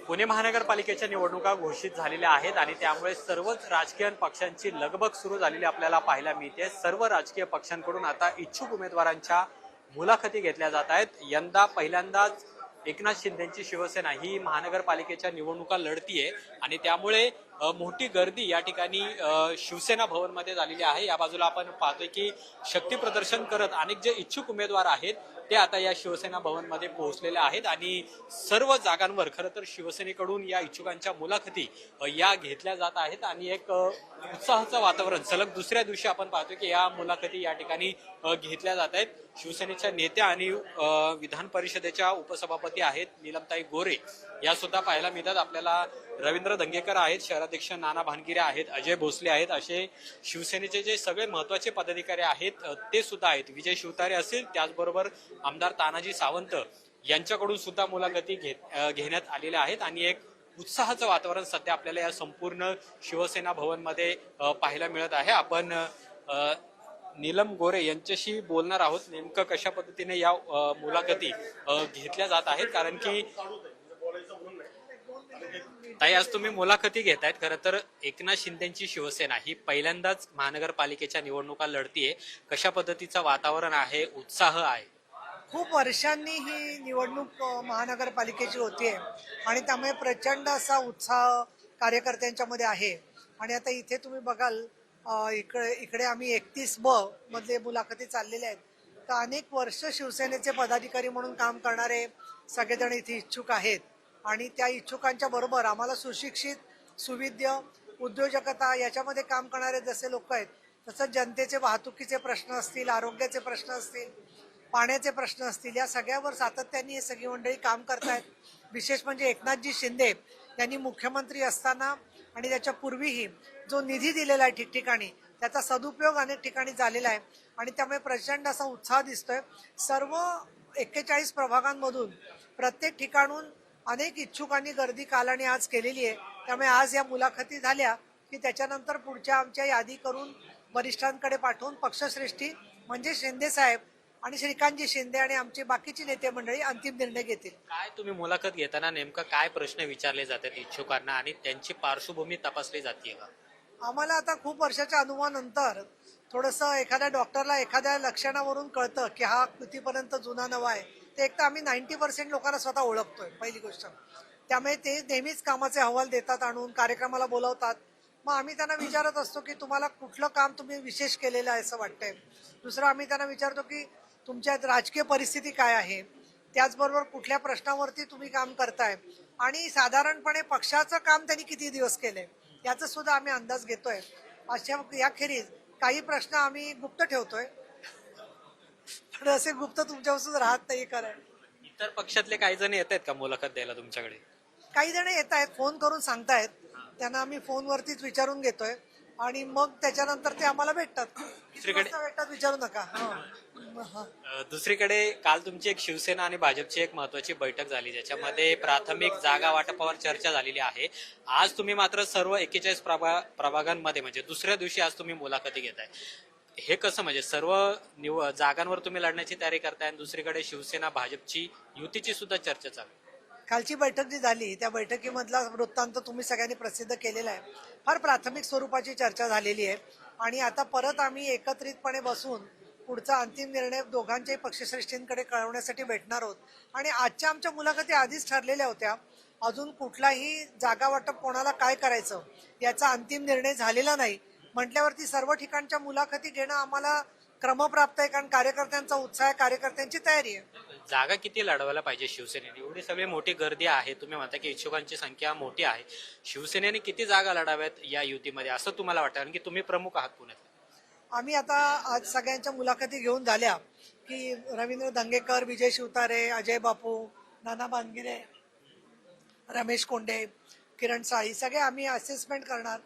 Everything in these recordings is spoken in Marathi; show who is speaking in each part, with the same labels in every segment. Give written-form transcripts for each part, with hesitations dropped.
Speaker 1: पुणे महानगरपालिकेच्या निवडणुका घोषित झालेल्या आहेत आणि त्यामुळे सर्वच राजकीय पक्षांची लगबग सुरू झालेली आपल्याला पाहायला मिळते। सर्व राजकीय पक्षांकडून आता इच्छुक उमेदवारांच्या मुलाखती घेतल्या जात आहेत। यंदा पहिल्यांदाच एकनाथ शिंदेची शिवसेना ही महानगरपालिकेच्या निवडणुका लढतीये आणि त्यामुळे मोठी गर्दी या ठिकाणी शिवसेना भवन मध्ये झालेली आहे। या बाजूला आपण पाहतोय की शक्ती प्रदर्शन करत अनेक जे इच्छुक उमेदवार आहेत ते आता या शिवसेना भवन मध्ये पोहोचलेले आहेत आणि सर्व जागांवर खरं तर शिवसेनेकडून या इच्छुकांच्या मुलाखती या घेतल्या जात आहेत आणि एक उत्साहाचं वातावरण सलग दुसऱ्या दिवशी आपण पाहतोय की या मुलाखती या ठिकाणी घेतल्या जात आहेत। शिवसेनेच्या नेत्या आणि विधान परिषदेच्या उपसभापती आहेत नीलमताई गोरे या सुद्धा पाहायला मिळतात आपल्याला। रवींद्र दंगेकर आहेत, शहराध्यक्ष नाना भानगिरे आहेत, अजय भोसले आहेत, असे शिवसेनेचे जे सगळे महत्वाचे पदाधिकारी आहेत ते सुद्धा आहेत। विजय शिवतारे असेल, त्याचबरोबर आमदार तानाजी सावंत यांच्याकडून सुद्धा मुलाखती घेण्यात आलेल्या आहेत आणि एक उत्साहाचं वातावरण सध्या आपल्याला या संपूर्ण शिवसेना भवन मध्ये पाहायला मिळत आहे। आपण नीलम गोरे यांच्याशी बोलणार आहोत नेमकं कशा पद्धतीने या मुलाखती घेतल्या जात आहेत, कारण की ताई आज तुम्ही मुलाखती घेतायत। खरं तर एकनाथ शिंदेची शिवसेना ही पहिल्यांदाच महानगरपालिकेच्या निवडणुका लढतीये, कशा पद्धतीचं वातावरण आहे, उत्साह आहे?
Speaker 2: खूप वर्षांनी ही निवडणूक महानगरपालिकेची होतीये आणि त्यामुळे प्रचंड असा उत्साह कार्यकर्त्यांच्या मध्ये आहे। आणि आता इथे तुम्ही बघाल इकडे आम्ही 31 ब मधले मुलाखती चाललेल्या आहेत। तर अनेक वर्ष शिवसेनेचे पदाधिकारी म्हणून काम करणारे सगळेजण इथे इच्छुक आहेत आणि त्या इच्छुकांच्या बरोबर आम्हाला सुशिक्षित सुविद्य उद्योजकता याच्यामध्ये काम करणारे जसे लोक आहेत तसंच जनतेचे वाहतुकीचे प्रश्न असतील, आरोग्याचे प्रश्न असतील, पाण्याचे प्रश्न असतील, या सगळ्यावर सातत्याने हे सगळी मंडळी काम करतायत। विशेष म्हणजे एकनाथजी शिंदे यांनी मुख्यमंत्री असताना आणि त्याच्या पूर्वीही जो निधी दिलेला आहे ठिकठिकाणी त्याचा सदुपयोग अनेक ठिकाणी झालेला आहे आणि त्यामुळे प्रचंड असा उत्साह दिसतोय। सर्व 41 प्रभागांमधून प्रत्येक ठिकाणून अनेक इच्छुकांनी गर्दी काल आणि आज केलेली आहे। त्यामुळे आज या मुलाखती झाल्या की त्याच्यानंतर पुढच्या आमच्या यादी करून वरिष्ठांकडे पाठवून पक्षश्रेष्ठी म्हणजे शिंदे साहेब आणि श्रीकांतजी शिंदे आणि आमची बाकीची नेते मंडळी अंतिम निर्णय घेतील।
Speaker 1: काय तुम्ही मुलाखत घेताना नेमकं काय प्रश्न विचारले जातात इच्छुकांना आणि त्यांची पार्श्वभूमी तपासली जाते का?
Speaker 2: आम्हाला आता खूप वर्षाच्या अनुभवानंतर थोडंसं एखाद्या डॉक्टरला एखाद्या लक्षणावरून कळतं की हा कितीपर्यंत जुना नवा आहे। ते एक तर आम्ही 90% लोकांना स्वतः ओळखतोय पहिली गोष्ट, त्यामुळे ते नेहमीच कामाचे अहवाल देतात, आणून कार्यक्रमाला बोलवतात। मग आम्ही त्यांना विचारत असतो की तुम्हाला कुठलं काम तुम्ही विशेष केलेलं आहे असं वाटतंय। दुसरं आम्ही त्यांना विचारतो की तुमच्यात राजकीय परिस्थिती काय आहे, त्याचबरोबर कुठल्या प्रश्नावरती तुम्ही काम करताय आणि साधारणपणे पक्षाचं काम त्यांनी किती दिवस केलंय याचा सुद्धा आम्ही अंदाज घेतोय। अशा याखेरीज काही प्रश्न आम्ही गुप्त ठेवतोय, पण असे गुप्त तुमच्यापासून राहत नाही कराय।
Speaker 1: इतर पक्षातले काही जण येत आहेत का मुलाखत द्यायला तुमच्याकडे?
Speaker 2: काही जण येत आहेत, फोन करून सांगतायत, त्यांना आम्ही फोनवरतीच विचारून घेतोय आणि मग त्याच्यानंतर ते आम्हाला भेटतात। भेटतात विचारू नका।
Speaker 1: दुसरीकडे काल तुमची एक शिवसेना आणि भाजपची एक महत्वाची बैठक झाली ज्याच्यामध्ये प्राथमिक जागा वाटपावर चर्चा झालेली आहे। आज तुम्ही मात्र सर्व 41 प्रभागांमध्ये म्हणजे दुसऱ्या दिवशी आज तुम्ही मुलाखती घेताय, हे कसं म्हणजे सर्व जागांवर तुम्ही लढण्याची तयारी करताय आणि दुसरीकडे शिवसेना भाजपची युतीची सुद्धा चर्चा चालू?
Speaker 2: कालची बैठक जी झाली त्या बैठकीमधला वृत्तांत तुम्ही सगळ्यांनी प्रसिद्ध केलेला आहे। फार प्राथमिक स्वरूपाची चर्चा झालेली आहे आणि आता परत आम्ही एकत्रितपणे बसून पुढचा अंतिम निर्णय दोघांच्याही पक्षश्रेष्ठींकडे कळवण्यासाठी भेटणार आहोत। आणि आजच्या आमच्या मुलाखती आधीच ठरलेल्या होत्या, अजून कुठलाही जागा वाटप कोणाला काय करायचं याचा अंतिम निर्णय झालेला नाही म्हटल्यावरती सर्व ठिकाणच्या मुलाखती घेणं आम्हाला क्रमप्राप्त आहे, कारण कार्यकर्त्यांचा उत्साह आहे, कार्यकर्त्यांची तयारी आहे।
Speaker 1: जागा किती लढवायला पाहिजे शिवसेनेने? एवढी सगळी मोठी गर्दी आहे, तुम्ही म्हणता की इच्छुकांची संख्या मोठी आहे, शिवसेनेने किती जागा लढाव्यात या युतीमध्ये असं तुम्हाला वाटतं? कारण की तुम्ही प्रमुख आहात पुण्यात।
Speaker 2: आम्ही आता आज सगळ्यांच्या मुलाखती घेऊन झाल्या की रवींद्र दंगेकर, विजय शिवतारे, अजय बापू, नाना भानगिरे, रमेश कोंडे, किरण साळी सगळे आम्ही असेसमेंट करणार।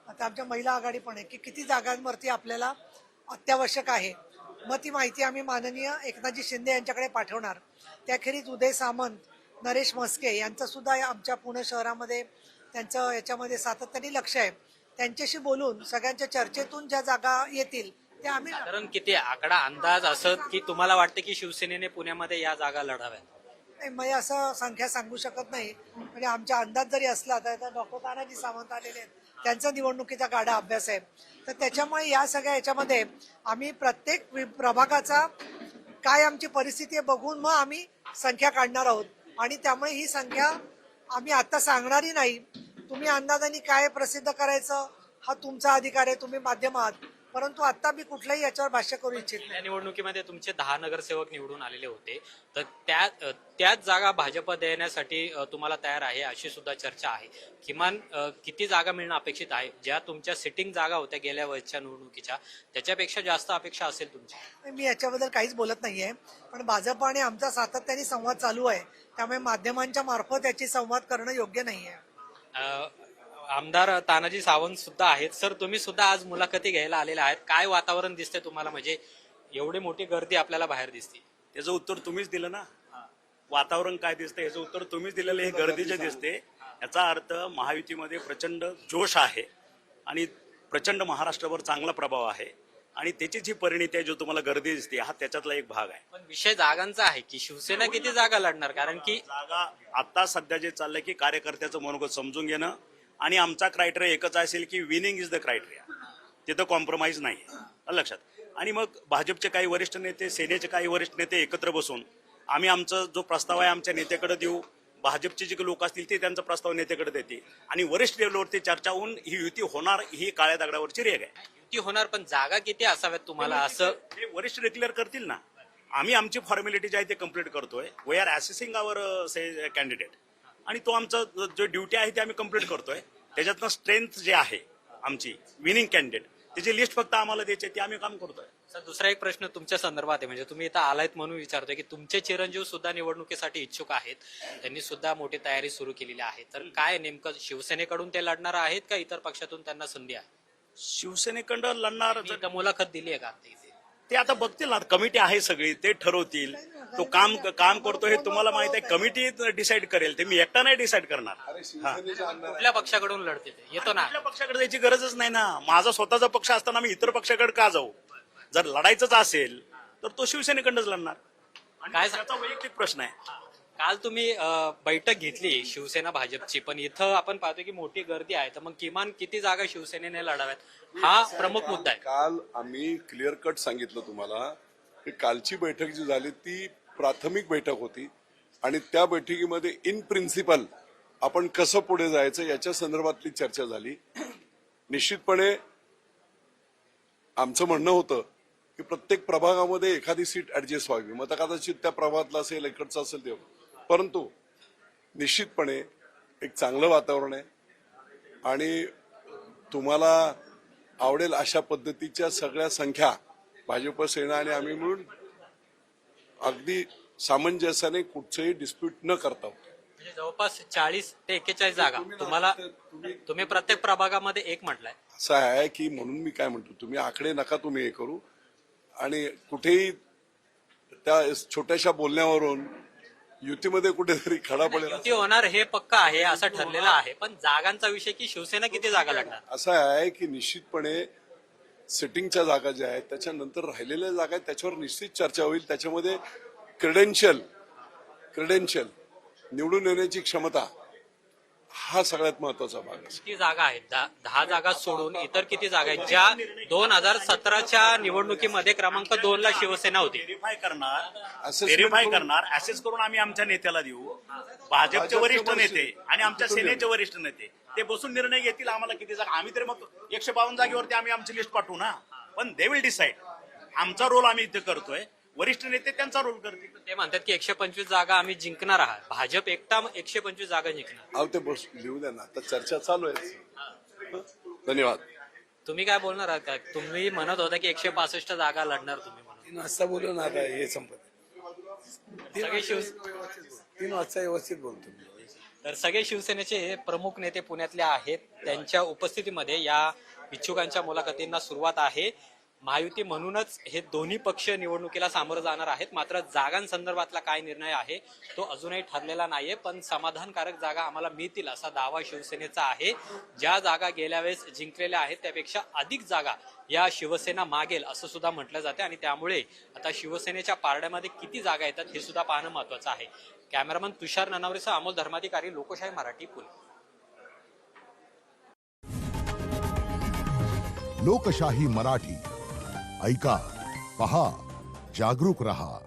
Speaker 2: आता आमच्या महिला आघाडी पण आहे की किती जागांवरती आपल्याला अत्यावश्यक आहे, मग ती माहिती आम्ही माननीय एकनाथजी शिंदे यांच्याकडे पाठवणार। त्याखेरीज उदय सामंत, नरेश म्हस्के यांचं सुद्धा आमच्या पुणे शहरामध्ये त्यांचं याच्यामध्ये सातत्याने लक्ष आहे। त्यांच्याशी बोलून सगळ्यांच्या चर्चेतून ज्या जागा येतील त्या आम्ही
Speaker 1: साधारण किती आकडा अंदाज असत की तुम्हाला वाटतं की शिवसेनेने पुण्यामध्ये या जागा लढाव्यात?
Speaker 2: नाही, मी असं संख्या सांगू शकत नाही. म्हणजे आमचा अंदाज जरी असला तर डॉक्टर तानाजी सावंत आलेले आहेत, त्यांचा निवडणुकीचा गाढा अभ्यास आहे. तर त्याच्यामुळे या सगळ्या याच्यामध्ये आम्ही प्रत्येक प्रभागाचा काय आमची परिस्थिती आहे बघून मग आम्ही संख्या काढणार आहोत. आणि त्यामुळे ही संख्या आम्ही आता सांगणारी नाही. तुम्ही अंदाजाने काय प्रसिद्ध करायचं हा तुमचा अधिकार आहे, तुम्ही माध्यम आहात. परंतु आता मी कुठल्याही याच्यावर भाष्य करू इच्छित नाही.
Speaker 1: या निवडणुकीमध्ये तुमचे 10 नगरसेवक निवडून आलेले होते, तर त्याच जागा भाजप देण्यासाठी तुम्हाला तयार आहे अशी सुद्धा चर्चा आहे. किमान किती जागा मिळणं अपेक्षित आहे? ज्या तुमच्या सिटिंग जागा होत्या गेल्या वर्षच्या निवडणुकीच्या त्याच्यापेक्षा जास्त अपेक्षा असेल तुमची?
Speaker 2: मी याच्याबद्दल काहीच बोलत नाहीये. पण भाजप आणि आमचा सातत्याने संवाद चालू आहे, त्यामुळे माध्यमांच्या मार्फत याची संवाद करणं योग्य नाहीये.
Speaker 1: आमदार तानाजी सावंत सुद्धा आहेत. सर, तुम्ही सुद्धा आज मुलाखती घ्यायला आलेले आहेत. काय वातावरण दिसते तुम्हाला? म्हणजे एवढी मोठी गर्दी आपल्याला बाहेर दिसते.
Speaker 3: त्याचं उत्तर तुम्हीच दिलं ना. वातावरण काय दिसतं याचं उत्तर तुम्हीच दिलेलं. हे गर्दीचे दिसते. याचा अर्थ महायुतीमध्ये प्रचंड जोश आहे आणि प्रचंड महाराष्ट्रावर चांगला प्रभाव आहे आणि त्याची जी परिणिती आहे, जो तुम्हाला गर्दी दिसते, हा त्याच्यातला एक भाग आहे.
Speaker 1: पण विषय जागांचा आहे की शिवसेना किती जागा लढणार? कारण की
Speaker 3: जागा आता सध्या जे चाललंय की कार्यकर्त्याचं मनोगत समजून घेणं आणि आमचा क्रायटेरिया एकच असेल की विनिंग इज द क्रायटेरिया. तिथं कॉम्प्रोमाइज नाही लक्षात. आणि मग भाजपचे काही वरिष्ठ नेते, सेनेचे काही वरिष्ठ नेते एकत्र बसून आम्ही आमचा जो प्रस्ताव आहे आमच्या नेत्याकडे देऊ. भाजपचे जे लोक असतील ते त्यांचा प्रस्ताव नेत्याकडे देतील आणि वरिष्ठ लेवलवरती चर्चा होऊन ही युती होणार, ही काळ्या दगडावरची रेग आहे.
Speaker 1: युती होणार, पण जागा किती असाव्यात तुम्हाला असं?
Speaker 3: हे वरिष्ठ डिक्लेअर करतील ना. आम्ही आमची फॉर्मॅलिटी जे आहे ते कम्प्लीट करतोय. We are assessing our candidate आणि तो आमचा जो ड्युटी आहे ते आम्ही कम्प्लीट करतोय. त्याच्यातनं स्ट्रेंथ जे आहे आमची विनिंग कॅन्डिडेट त्याची लिस्ट फक्त आम्हाला द्यायची, ते आम्ही काम करतोय.
Speaker 1: सर, दुसरा एक प्रश्न तुमच्या संदर्भात आहे. म्हणजे तुम्ही इथं आलायत म्हणून विचारतोय की तुमचे चिरंजीव सुद्धा निवडणुकीसाठी इच्छुक आहेत. त्यांनी सुद्धा मोठी तयारी सुरू केलेली आहे. तर काय नेमकं शिवसेनेकडून ते लढणार आहेत का इतर पक्षातून त्यांना संधी आहे?
Speaker 3: शिवसेनेकडं लढणार
Speaker 1: तुम्ही इथं मुलाखत दिली आहे का आता इथे?
Speaker 3: ते आता बघतील ना. कमिटी आहे सगळी, ते ठरवतील. तो काम करतो हे तुम्हाला माहित आहे. कमिटी डिसाईड करेल. ते मी एकटा नाही डिसाईड करणार.
Speaker 1: कुठल्या पक्षाकडून लढते ते? येतो ना.
Speaker 3: आपल्या पक्षाकडे जायची गरजच नाही ना. माझा स्वतःचा पक्ष असताना मी इतर पक्षाकडे का जाऊ? जर लढायचंच असेल तर तो शिवसेनेकडंच लढणार.
Speaker 1: काय
Speaker 3: त्याचा वैयक्तिक प्रश्न आहे.
Speaker 1: काल तुम्ही बैठक घेतली शिवसेना भाजपची, पण इथं आपण पाहतो की मोठी गर्दी आहे. तर मग किमान किती जागा शिवसेनेने लढाव्यात हा प्रमुख मुद्दा आहे.
Speaker 4: काल आम्ही क्लिअर कट सांगितलं तुम्हाला की कालची बैठक जी झाली ती प्राथमिक बैठक होती आणि त्या बैठकीमध्ये इन प्रिन्सिपल आपण कसं पुढे जायचं याच्या संदर्भातली चर्चा झाली. निश्चितपणे आमचं म्हणणं होतं की प्रत्येक प्रभागामध्ये एखादी सीट ऍडजस्ट व्हावी. मग आता कदाचित त्या प्रभागातला असेल, इकडचं असेल ते, परंतु निश्चितपणे एक चांगलं वातावरण आहे आणि तुम्हाला आवडेल अशा पद्धतीच्या सगळ्या संख्या भाजप, सेना आणि आम्ही मिळून अगदी सामंजस्याने कुठचंही डिस्प्यूट न करता
Speaker 1: म्हणजे जवळपास 40 ते 41 जागा तुम्हाला, तुम्ही प्रत्येक प्रभागामध्ये एक म्हटलंय.
Speaker 4: असं आहे की म्हणून मी काय म्हणतो, तुम्ही आकडे नका तुम्ही हे करू आणि कुठेही त्या छोट्याशा बोलण्यावरून युतीमध्ये कुठेतरी खडा पडेल
Speaker 1: युती होणार हे पक्का आहे असं ठरलेलं आहे. पण जागांचा विषय की शिवसेना किती जागा लढणार?
Speaker 4: असं आहे की निश्चितपणे सिटिंगच्या जागा ज्या आहेत त्याच्यानंतर राहिलेल्या जागा आहेत त्याच्यावर निश्चित चर्चा होईल. त्याच्यामध्ये क्रेडेन्शियल निवडून येण्याची क्षमता हा सगळ्यात महत्वाचा भाग आहे.
Speaker 1: किती जागा आहेत? 10 जागा सोडून इतर किती जागा आहेत ज्या 2017च्या निवडणुकीमध्ये क्रमांक 2 ला शिवसेना होती?
Speaker 3: व्हेरीफाय करणार ऍसेस करून आम्ही आमच्या नेत्याला देऊ. भाजपचे वरिष्ठ नेते आणि आमच्या सेनेचे वरिष्ठ नेते ते बसून निर्णय घेतील आम्हाला किती जागा. आम्ही तरी मग 152 जागेवरती आम्ही आमची लिस्ट पाठवू ना. पण दे विल डिसाईड. आमचा रोल आम्ही इथे करतोय, वरिष्ठ नेते त्यांचा रोल करतील.
Speaker 1: ते म्हणतात की 125 जागा आम्ही जिंकणार आहात. भाजप एकटा 125 जागा जिंकणार.
Speaker 4: अहो ते बस लिहू द्या ना, आता चर्चा चालू आहे. धन्यवाद.
Speaker 1: तुम्ही काय बोलणार आहात का? तुम्ही म्हणत होता की 165 जागा लढणार तुम्ही म्हणून.
Speaker 5: 3 वाजता बोलू ना, आता हे संपत.
Speaker 1: सगळे
Speaker 5: 3 वाजता व्यवस्थित बोलतो.
Speaker 1: तर सगळे शिवसेनेचे हे प्रमुख नेते पुण्यातले आहेत. त्यांच्या उपस्थितीमध्ये या इच्छुकांच्या मुलाखतींना सुरुवात आहे. महायुती म्हणूनच हे दोन्ही पक्ष निवडणुकीला सामोरं जाणार आहेत. मात्र जागांसंदर्भातला काय निर्णय आहे तो अजूनही ठरलेला नाहीये, पण समाधानकारक जागा आम्हाला मिळतील असा दावा शिवसेनेचा आहे. ज्या जागा गेल्या वेळेस जिंकलेल्या आहेत त्यापेक्षा अधिक जागा या शिवसेना मागेल असं सुद्धा म्हटलं जाते आणि त्यामुळे आता शिवसेनेच्या पारड्यामध्ये किती जागा येतात हे सुद्धा पाहणं महत्वाचं आहे. कॅमेरामन तुषार ननावरेसह अमोल धर्माधिकारी, लोकशाही मराठी, पुणे.
Speaker 6: लोकशाही मराठी ऐका, पहा, जागरूक रहा.